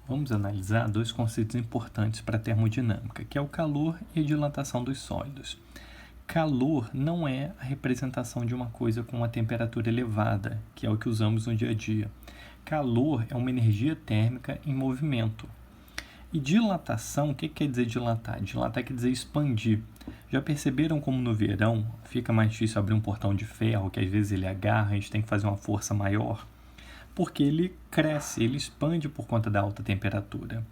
Vamos analisar dois conceitos importantes para a termodinâmica, que é o calor e a dilatação dos sólidos. Calor não é a representação de uma coisa com uma temperatura elevada, que é o que usamos no dia a dia. Calor é uma energia térmica em movimento. E dilatação, o que quer dizer dilatar? Dilatar quer dizer expandir. Já perceberam como no verão fica mais difícil abrir um portão de ferro, que às vezes ele agarra, a gente tem que fazer uma força maior? Porque ele cresce, ele expande por conta da alta temperatura.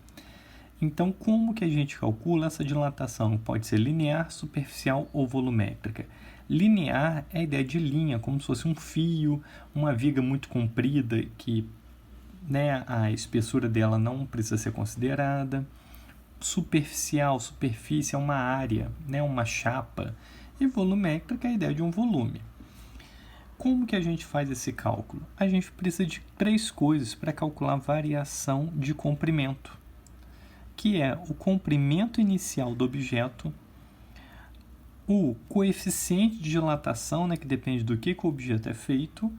Então, como que a gente calcula essa dilatação? Pode ser linear, superficial ou volumétrica. Linear é a ideia de linha, como se fosse um fio, uma viga muito comprida que a espessura dela não precisa ser considerada. Superficial, superfície é uma área, uma chapa. E volumétrica é a ideia de um volume. Como que a gente faz esse cálculo? A gente precisa de três coisas para calcular a variação de comprimento, que é o comprimento inicial do objeto, o coeficiente de dilatação, que depende do que o objeto é feito,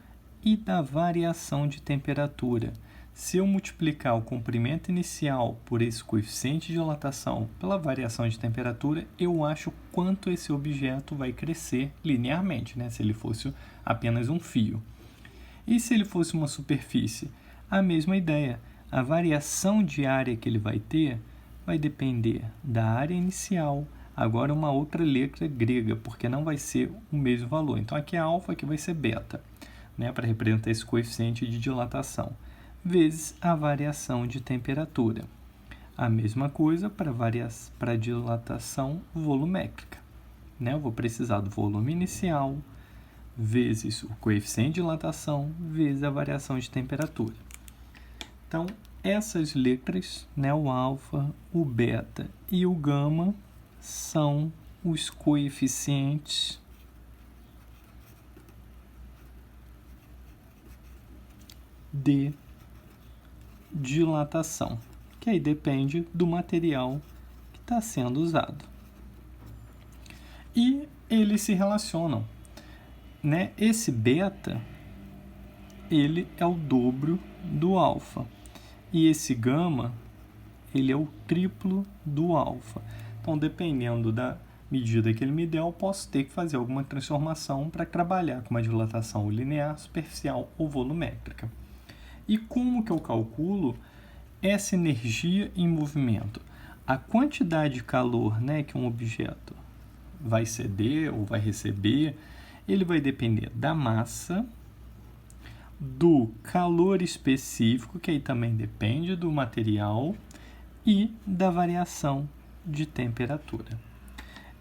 e da variação de temperatura. Se eu multiplicar o comprimento inicial por esse coeficiente de dilatação pela variação de temperatura, eu acho quanto esse objeto vai crescer linearmente, se ele fosse apenas um fio. E se ele fosse uma superfície? A mesma ideia. A variação de área que ele vai ter vai depender da área inicial. Agora uma outra letra grega, porque não vai ser o mesmo valor. Então aqui é alfa, aqui vai ser beta, para representar esse coeficiente de dilatação, vezes a variação de temperatura. A mesma coisa para a dilatação volumétrica. Eu vou precisar do volume inicial, vezes o coeficiente de dilatação, vezes a variação de temperatura. Então, essas letras, o alfa, o beta e o gama, são os coeficientes de dilatação, que aí depende do material que está sendo usado. E eles se relacionam. Esse beta, ele é o dobro do alfa. E esse gama, ele é o triplo do alfa. Então, dependendo da medida que ele me der, eu posso ter que fazer alguma transformação para trabalhar com uma dilatação linear, superficial ou volumétrica. E como que eu calculo essa energia em movimento? A quantidade de calor que um objeto vai ceder ou vai receber, ele vai depender da massa, do calor específico, que aí também depende do material, e da variação de temperatura.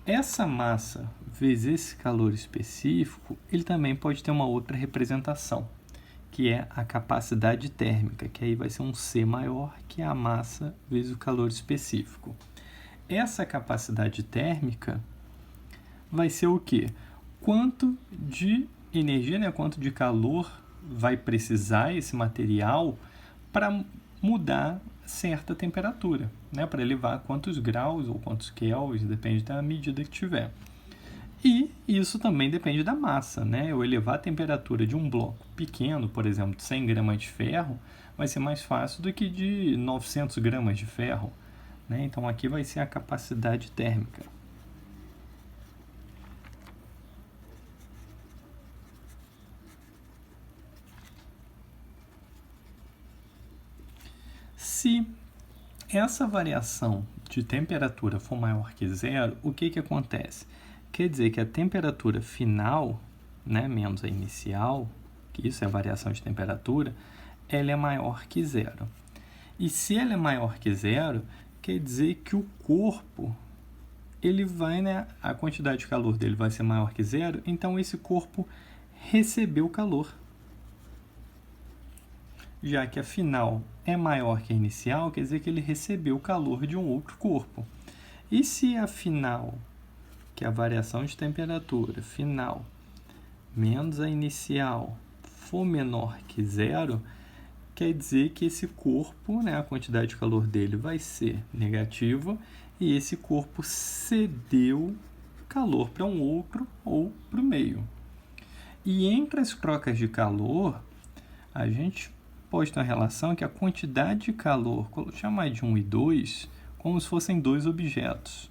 Essa massa vezes esse calor específico, ele também pode ter uma outra representação, que é a capacidade térmica, que aí vai ser um C maior, que é a massa vezes o calor específico. Essa capacidade térmica vai ser o quê? Quanto de energia, quanto de calor vai precisar esse material para mudar certa temperatura, para elevar quantos graus ou quantos kelvins, depende da medida que tiver. E isso também depende da massa, Eu elevar a temperatura de um bloco pequeno, por exemplo, de 100 gramas de ferro, vai ser mais fácil do que de 900 gramas de ferro, Então aqui vai ser a capacidade térmica. Se essa variação de temperatura for maior que zero, o que acontece? Quer dizer que a temperatura final, menos a inicial, que isso é a variação de temperatura, ela é maior que zero. E se ela é maior que zero, quer dizer que o corpo, ele vai, a quantidade de calor dele vai ser maior que zero, então esse corpo recebeu calor. Já que a final é maior que a inicial, quer dizer que ele recebeu o calor de um outro corpo. E se a final, que é a variação de temperatura final, menos a inicial, for menor que zero, quer dizer que esse corpo, a quantidade de calor dele vai ser negativa e esse corpo cedeu calor para um outro ou para o meio. E entre as trocas de calor, a gente proposta uma relação que a quantidade de calor, vou chamar de 1 e 2, como se fossem dois objetos.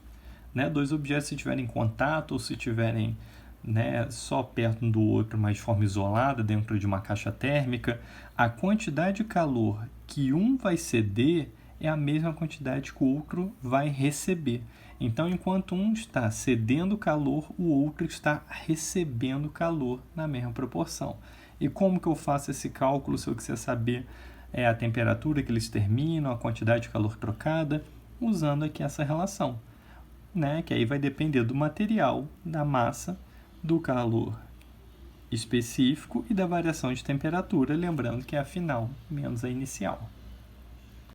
Né? Dois objetos se tiverem contato ou se tiverem, né, só perto um do outro, mas de forma isolada, dentro de uma caixa térmica, a quantidade de calor que um vai ceder é a mesma quantidade que o outro vai receber. Então, enquanto um está cedendo calor, o outro está recebendo calor na mesma proporção. E como que eu faço esse cálculo se eu quiser saber a temperatura que eles terminam, a quantidade de calor trocada? Usando aqui essa relação, né? Que aí vai depender do material, da massa, do calor específico e da variação de temperatura, lembrando que é a final menos a inicial.